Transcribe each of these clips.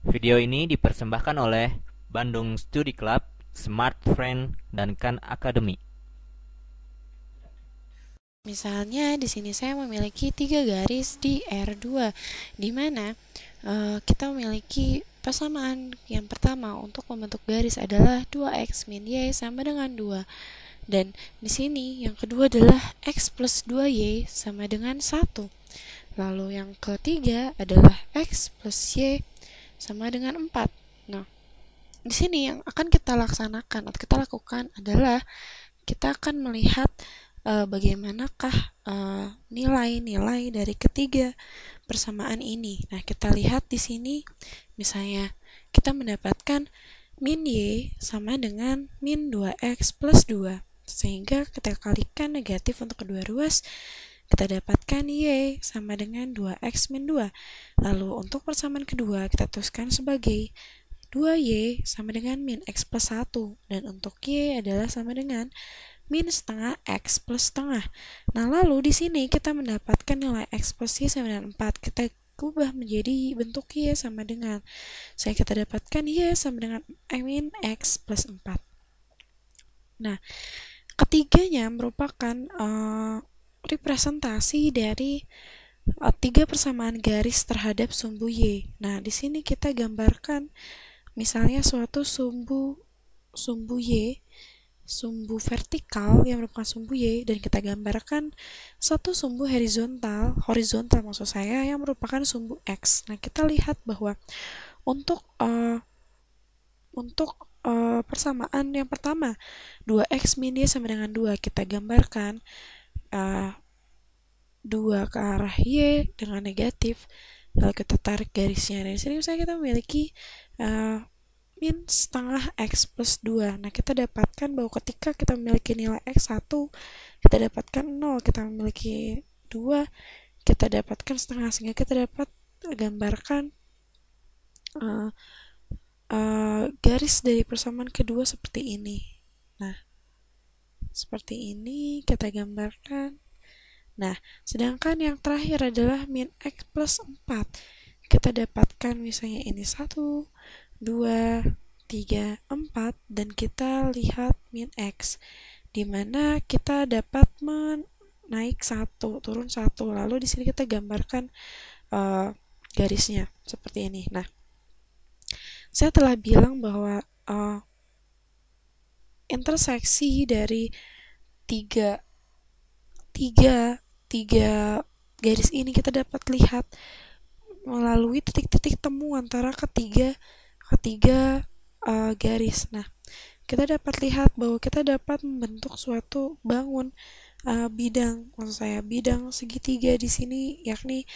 Video ini dipersembahkan oleh Bandung Study Club, Smart Friend, dan Khan Academy. Misalnya di sini saya memiliki 3 garis di R2 di mana kita memiliki persamaan yang pertama untuk membentuk garis adalah 2x min y sama dengan 2. Dan di sini yang kedua adalah x plus 2y sama dengan 1. Lalu yang ketiga adalah x plus y sama dengan 4. Nah, di sini yang akan kita laksanakan atau kita lakukan adalah kita akan melihat bagaimanakah nilai-nilai dari ketiga persamaan ini. Nah, kita lihat di sini misalnya kita mendapatkan min y sama dengan min 2x plus 2. Sehingga kita kalikan negatif untuk kedua ruas, kita dapatkan y sama dengan 2x min 2. Lalu untuk persamaan kedua kita tuliskan sebagai 2y sama dengan min x plus 1. Dan untuk y adalah sama dengan min setengah x plus setengah. Nah, lalu di sini kita mendapatkan nilai x plus y sama dengan 4. Kita ubah menjadi bentuk y sama dengan, saya kita dapatkan y sama dengan min x plus 4. Nah, ketiganya merupakan representasi dari tiga persamaan garis terhadap sumbu y. Nah, di sini kita gambarkan misalnya suatu sumbu y, sumbu vertikal yang merupakan sumbu y, dan kita gambarkan satu sumbu horizontal maksud saya, yang merupakan sumbu x. Nah, kita lihat bahwa untuk persamaan yang pertama 2x min y sama dengan 2, kita gambarkan 2 ke arah y dengan negatif, lalu kita tarik garisnya. Dari sini misalnya kita memiliki min setengah x plus 2. Nah, kita dapatkan bahwa ketika kita memiliki nilai x 1, kita dapatkan 0. Kita memiliki 2, kita dapatkan setengah, sehingga kita dapat gambarkan garis dari persamaan kedua seperti ini. Nah, seperti ini kita gambarkan. Nah, sedangkan yang terakhir adalah min x plus 4. Kita dapatkan misalnya ini 1, 2, 3, 4, dan kita lihat min x, di mana kita dapat naik 1, turun 1. Lalu di sini kita gambarkan garisnya seperti ini. Nah, saya telah bilang bahwa interseksi dari tiga garis ini kita dapat lihat melalui titik-titik temu antara ketiga garis. Nah, kita dapat lihat bahwa kita dapat membentuk suatu bidang, maksud saya bidang segitiga di sini, yakni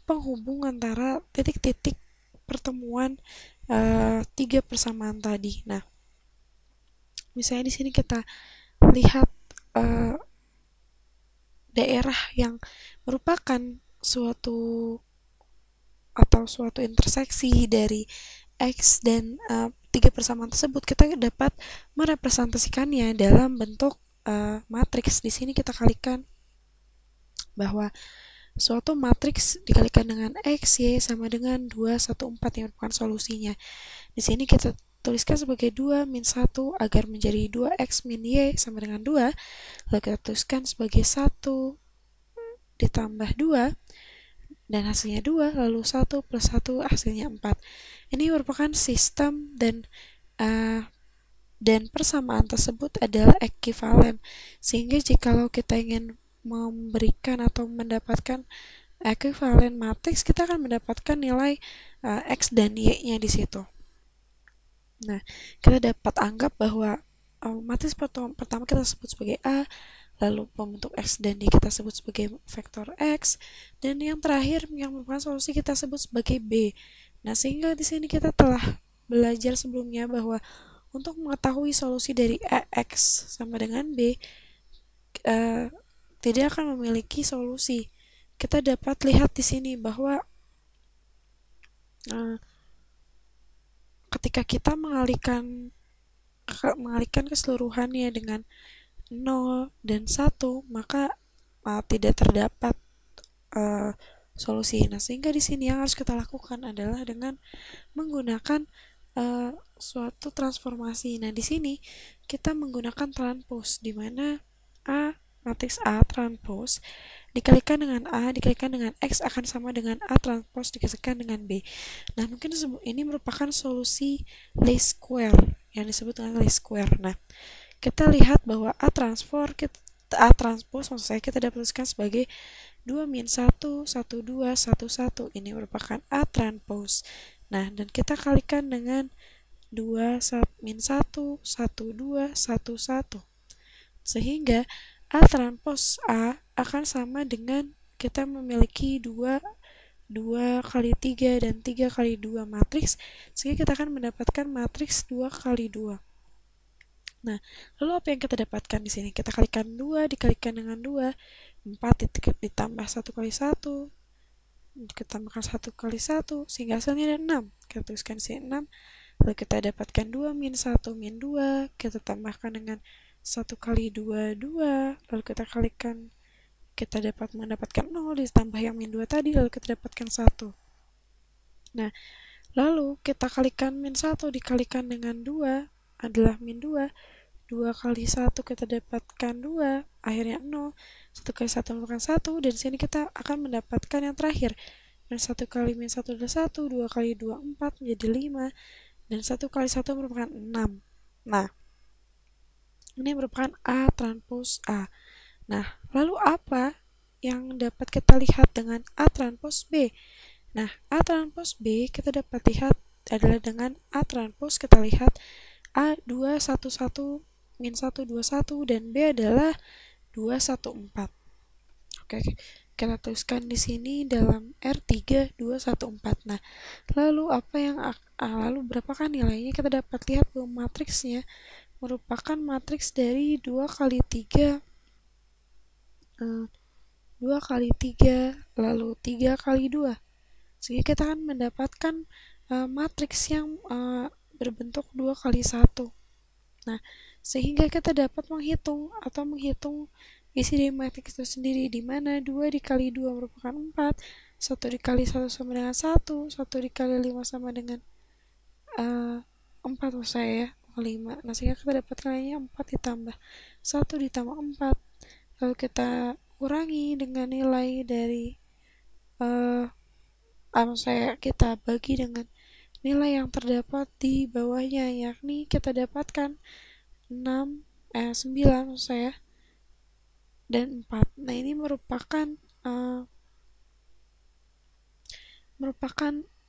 penghubung antara titik-titik pertemuan tiga persamaan tadi. Nah, misalnya di sini kita lihat daerah yang merupakan suatu interseksi dari x dan tiga persamaan tersebut, kita dapat merepresentasikannya dalam bentuk matriks. Di sini kita kalikan bahwa suatu matriks dikalikan dengan x, y sama dengan 2, 1, 4 yang merupakan solusinya. Di sini kita tuliskan sebagai 2 min 1 agar menjadi 2x min y sama dengan 2. Lalu kita tuliskan sebagai 1 ditambah 2 dan hasilnya 2, lalu 1 plus 1 hasilnya 4. Ini merupakan sistem dan persamaan tersebut adalah ekivalen, sehingga jikalau kita ingin memberikan atau mendapatkan ekivalen matriks, kita akan mendapatkan nilai x dan y-nya di situ. Nah, kita dapat anggap bahwa matriks pertama kita sebut sebagai A, lalu pembentuk x dan y kita sebut sebagai vektor x, dan yang terakhir yang merupakan solusi kita sebut sebagai B. Nah, sehingga di sini kita telah belajar sebelumnya bahwa untuk mengetahui solusi dari x sama dengan b tidak akan memiliki solusi. Kita dapat lihat di sini bahwa ketika kita mengalihkan keseluruhannya dengan 0 dan 1, maka tidak terdapat solusi. Nah, sehingga di sini yang harus kita lakukan adalah dengan menggunakan suatu transformasi. Nah, di sini kita menggunakan transpose, di mana matriks A transpose dikalikan dengan A dikalikan dengan X akan sama dengan A transpose dikalikan dengan B. Nah, mungkin ini merupakan solusi least square yang disebut dengan least square. Nah, kita lihat bahwa A transpose maksud saya kita dapat tuliskan sebagai 2 min 1, 1, 2, 1, 1. Ini merupakan A transpose. Nah, dan kita kalikan dengan 2 min 1, 1, 2, 1, 1. Sehingga A transpose A akan sama dengan kita memiliki 2 kali 3 dan 3 kali 2 matriks, sehingga kita akan mendapatkan matriks 2 kali 2. Nah, lalu apa yang kita dapatkan di sini? Kita kalikan 2 dikalikan dengan 2, 4 ditambah 1 kali 1, ditambahkan 1 kali 1, sehingga hasilnya ada 6. Kita tuliskan di sini 6. Lalu kita dapatkan 2 min 1 min 2, kita tambahkan dengan 1 kali 2, 2, lalu kita kalikan, kita dapat mendapatkan 0 ditambah yang min 2 tadi, lalu kita dapatkan 1. Nah, lalu kita kalikan min 1 dikalikan dengan 2 adalah min 2, 2 kali 1 kita dapatkan 2, akhirnya 0, 1 kali 1 merupakan 1, dan sini kita akan mendapatkan yang terakhir. Dan 1 kali min 1 adalah 1, 2 kali 2 4 menjadi 5, dan 1 kali 1 merupakan 6. Nah, ini merupakan A transpose A. Nah, lalu apa yang dapat kita lihat dengan A transpose B? Nah, A transpose B kita dapat lihat adalah dengan A transpose kita lihat A 2 1 1 min 1 2 1 dan B adalah 2 1 4. Oke, kita tuliskan di sini dalam R3 2 1 4. Nah, lalu lalu berapakah nilainya? Kita dapat lihat bahwa matriksnya merupakan matriks dari 2 kali 3 2 kali 3 lalu 3 kali 2, sehingga kita akan mendapatkan matriks yang berbentuk 2 kali 1. Nah, sehingga kita dapat menghitung isi dari matriks itu sendiri, di mana 2 dikali 2 merupakan 4, 1 dikali 1 sama dengan 1, 1 dikali 5 sama dengan 4 maksud saya ya, 5. Nah, sehingga kita dapat nilainya 4 ditambah 1 ditambah 4, lalu kita kurangi dengan nilai dari kita bagi dengan nilai yang terdapat di bawahnya, yakni kita dapatkan 9 maksud saya dan 4. Nah, ini merupakan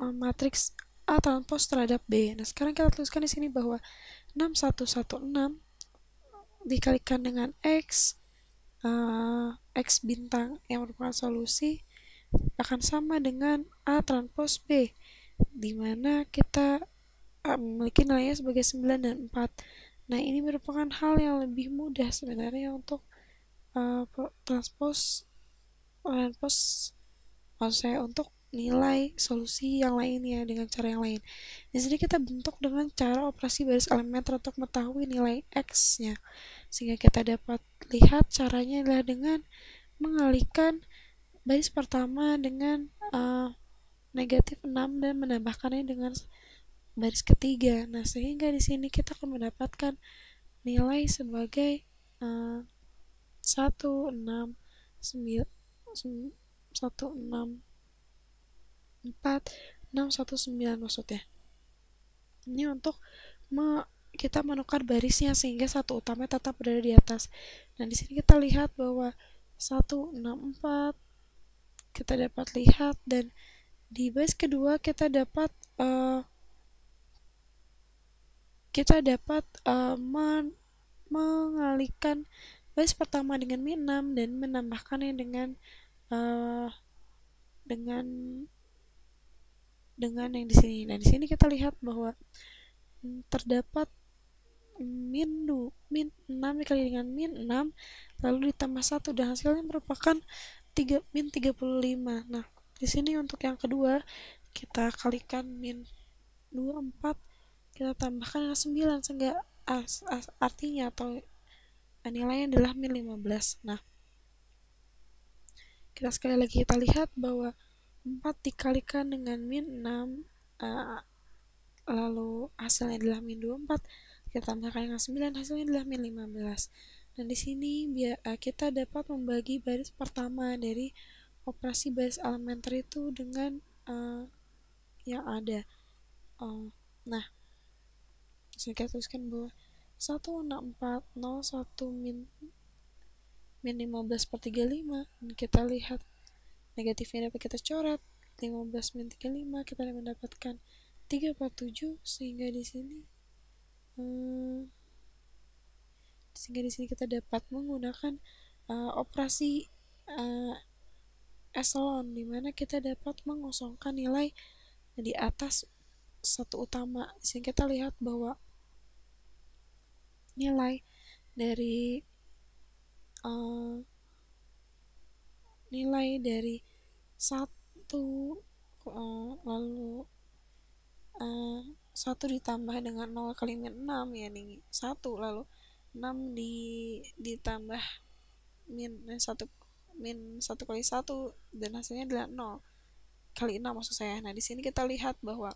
matriks A transpose terhadap B. Nah, sekarang kita tuliskan di sini bahwa 6116 dikalikan dengan X bintang yang merupakan solusi akan sama dengan A transpose B, di mana kita memiliki nilainya sebagai 9 dan 4. Nah, ini merupakan hal yang lebih mudah sebenarnya untuk transpose maksud saya untuk nilai solusi yang lainnya dengan cara yang lain. Di sini kita bentuk dengan cara operasi baris elementer untuk mengetahui nilai X-nya. Sehingga kita dapat lihat caranya adalah dengan mengalihkan baris pertama dengan negatif 6 dan menambahkannya dengan baris ketiga. Nah, sehingga di sini kita akan mendapatkan nilai sebagai 1 6 9 1 6 4 6 1 9 maksudnya. Ini untuk kita menukar barisnya sehingga satu utama tetap berada di atas. Dan di sini kita lihat bahwa 1 6 4 kita dapat lihat, dan di baris kedua kita dapat mengalihkan baris pertama dengan min 6 dan menambahkannya dengan yang di sini. Nah, di sini kita lihat bahwa terdapat min 6 dikali dengan min 6 lalu ditambah 1 dan hasilnya merupakan min 35. Nah, di sini untuk yang kedua kita kalikan min 24 kita tambahkan dengan 9 sehingga artinya atau nilainya adalah min 15. Nah, kita sekali lagi kita lihat bahwa 4 dikalikan dengan min 6, lalu hasilnya adalah min 24, kita tambahkan dengan 9, hasilnya adalah min 15. Dan di sini kita dapat membagi baris pertama dari operasi baris elementer itu dengan yang ada. Nah, saya tuliskan bahwa 1640 min 15 per 35, dan kita lihat negatifnya dapat kita coret. 15 min 35 kita mendapatkan 3/7, sehingga di sini kita dapat menggunakan operasi eselon, di mana kita dapat mengosongkan nilai di atas satu utama. Sehingga kita lihat bahwa nilai dari satu, lalu 1 ditambah dengan 0 kali min 6, yakni 1, lalu 6 ditambah min 1 kali 1, dan hasilnya adalah 0 kali 6 maksud saya. Nah, di sini kita lihat bahwa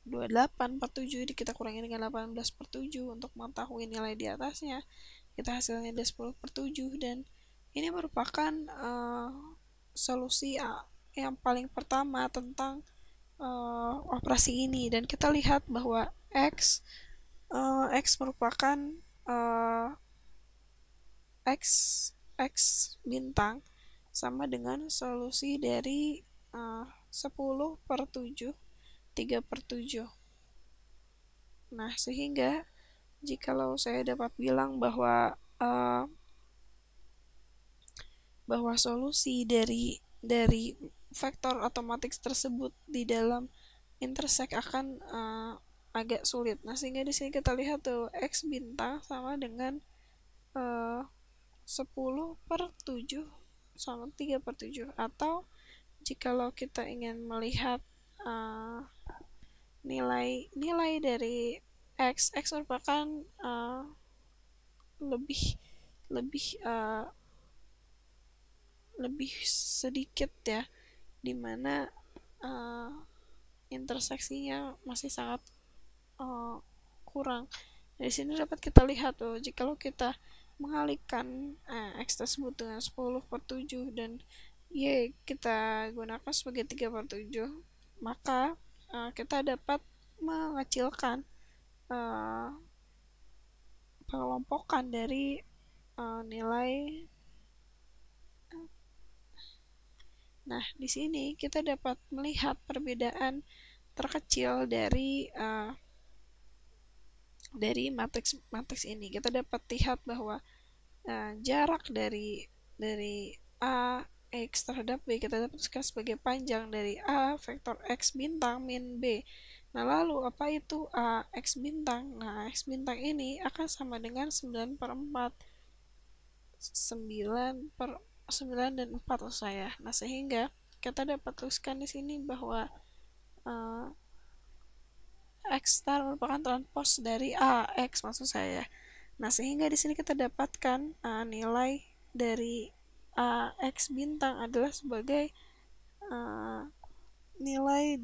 28/7 kita kurangi dengan 18/7 untuk mengetahui nilai di atasnya. Kita hasilnya ada 10/7, dan ini merupakan solusi yang paling pertama tentang operasi ini. Dan kita lihat bahwa X merupakan X bintang sama dengan solusi dari 10/7, 3/7. Nah, sehingga jikalau saya dapat bilang bahwa solusi dari vektor otomatis tersebut di dalam intersect akan agak sulit. Nah, sehingga di sini kita lihat tuh X bintang sama dengan 10/7 sama 3/7. Atau jikalau kita ingin melihat nilai dari X merupakan lebih sedikit ya, dimana interseksinya masih sangat kurang. Dari sini dapat kita lihat tuh, jikalau kita mengalihkan X tersebut dengan 10/7 dan Y kita gunakan sebagai 3/7, maka kita dapat mengecilkan pengelompokan dari nilai. Nah, di sini kita dapat melihat perbedaan terkecil dari matriks ini. Kita dapat lihat bahwa jarak dari A X terhadap B kita dapat tuliskan sebagai panjang dari A vektor X bintang min B. Nah, lalu apa itu A X bintang? Nah, X bintang ini akan sama dengan 9/4. 9 dan 4 saya. Nah, sehingga kita dapat tuliskan di sini bahwa X star merupakan transpos dari AX maksud saya. Nah, sehingga di sini kita dapatkan nilai dari AX bintang adalah sebagai nilai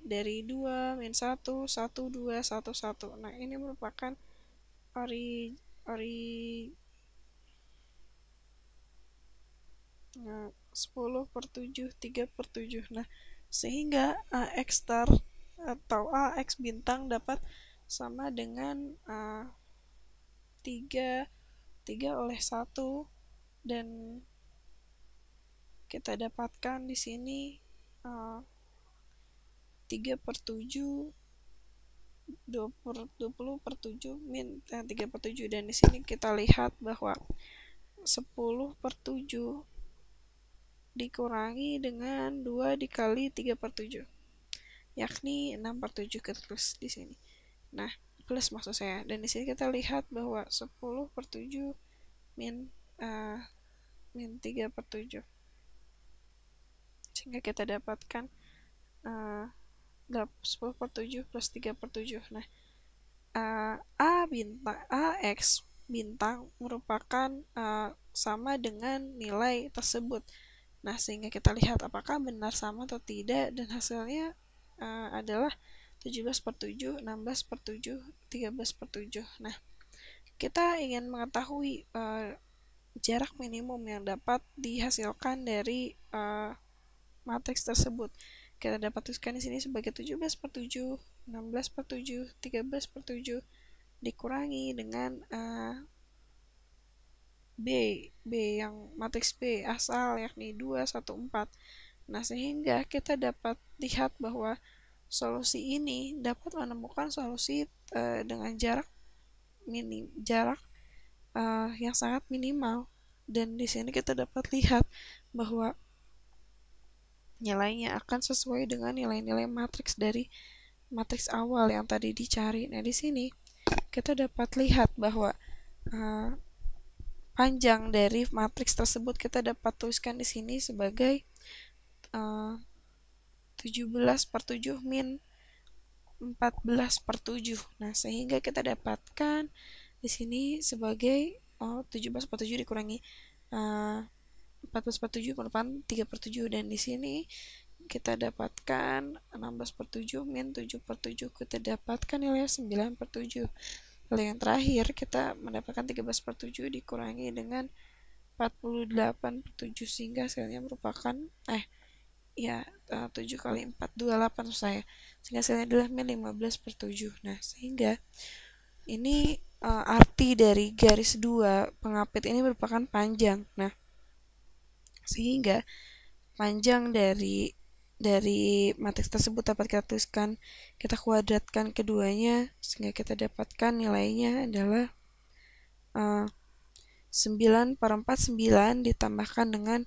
dari 2 min 1 1 2 1 1. Nah, ini merupakan 10/7 3/7. Nah, sehingga AX star atau AX bintang dapat sama dengan 3/1, dan kita dapatkan di sini 3/7 20/7 min 3/7, dan di sini kita lihat bahwa 10/7 dikurangi dengan 2 dikali 3/7, yakni 6/7 kita tulis di sini. Nah, plus maksud saya. Dan di sini kita lihat bahwa 10/7 min 3/7, sehingga kita dapatkan 10/7 plus 3/7. Nah, AX bintang merupakan sama dengan nilai tersebut. Nah, sehingga kita lihat apakah benar sama atau tidak, dan hasilnya adalah 17/7, 16/7, 13/7. Nah, kita ingin mengetahui jarak minimum yang dapat dihasilkan dari matriks tersebut. Kita dapat tuliskan di sini sebagai 17/7, 16/7, 13/7 dikurangi dengan B yang matriks B asal, yakni 2, 1, 4. Nah, sehingga kita dapat lihat bahwa solusi ini dapat menemukan solusi dengan jarak yang sangat minimal. Dan di sini kita dapat lihat bahwa nilainya akan sesuai dengan nilai-nilai matriks dari matriks awal yang tadi dicari. Nah, di sini kita dapat lihat bahwa panjang dari matriks tersebut kita dapat tuliskan di sini sebagai 17/7 min 14/7. Nah, sehingga kita dapatkan di sini sebagai 17/7 dikurangi 14/7 merupakan 3/7, dan di sini kita dapatkan 16/7 min 7/7, kita dapatkan nilai 9/7. Lalu yang terakhir kita mendapatkan 13/7 dikurangi dengan 48/7, sehingga hasilnya merupakan 7 kali 4, 28 saya. Sehingga hasilnya adalah min 15/7. Nah, sehingga ini arti dari garis 2 pengapit ini merupakan panjang. Nah, sehingga panjang dari matriks tersebut dapat kita tuliskan, kita kuadratkan keduanya, sehingga kita dapatkan nilainya adalah 9/49 ditambahkan dengan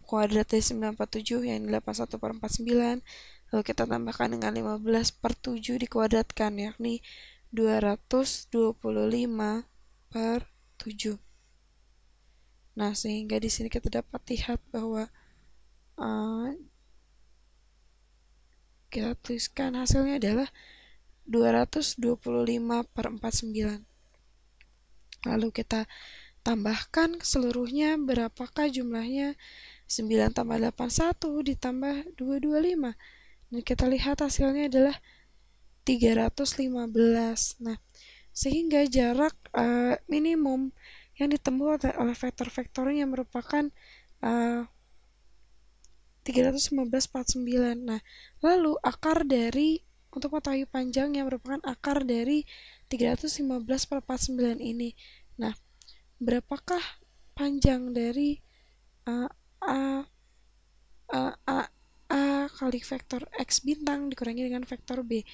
kuadrat dari 9/7 yang 81/49, lalu kita tambahkan dengan 15/7 dikuadratkan, yakni 225/7. Nah, sehingga di sini kita dapat lihat bahwa kita tuliskan hasilnya adalah 225/49. Lalu kita tambahkan seluruhnya, berapakah jumlahnya? 9 tambah 8, 1 ditambah 225. Dan kita lihat hasilnya adalah 315. Nah, sehingga jarak minimum yang ditempuh oleh vektor-vektornya merupakan 315/49. Nah, lalu akar dari, untuk mengetahui panjangnya, merupakan akar dari 315/49 ini. Nah, berapakah panjang dari A kali vektor X bintang dikurangi dengan vektor B?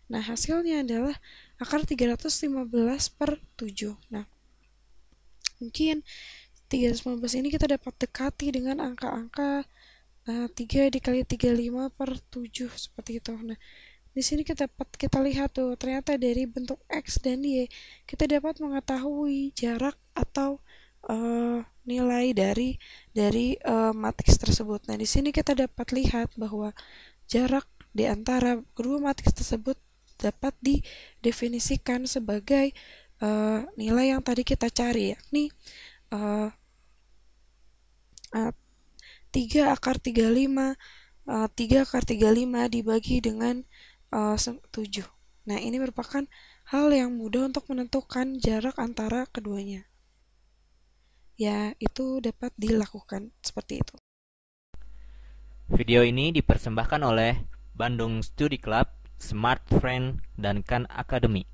Nah, hasilnya adalah akar 315/7. Nah, mungkin 315 ini kita dapat dekati dengan angka-angka 3 dikali 35/7 seperti itu. Nah, di sini kita lihat tuh, ternyata dari bentuk X dan Y kita dapat mengetahui jarak atau nilai dari matriks tersebut. Nah, di sini kita dapat lihat bahwa jarak di antara kedua matriks tersebut dapat didefinisikan sebagai nilai yang tadi kita cari, yakni 3/35 dibagi dengan 7. Nah, ini merupakan hal yang mudah untuk menentukan jarak antara keduanya. Ya, itu dapat dilakukan seperti itu. Video ini dipersembahkan oleh Bandung Study Club, Smart Friend, dan Khan Academy.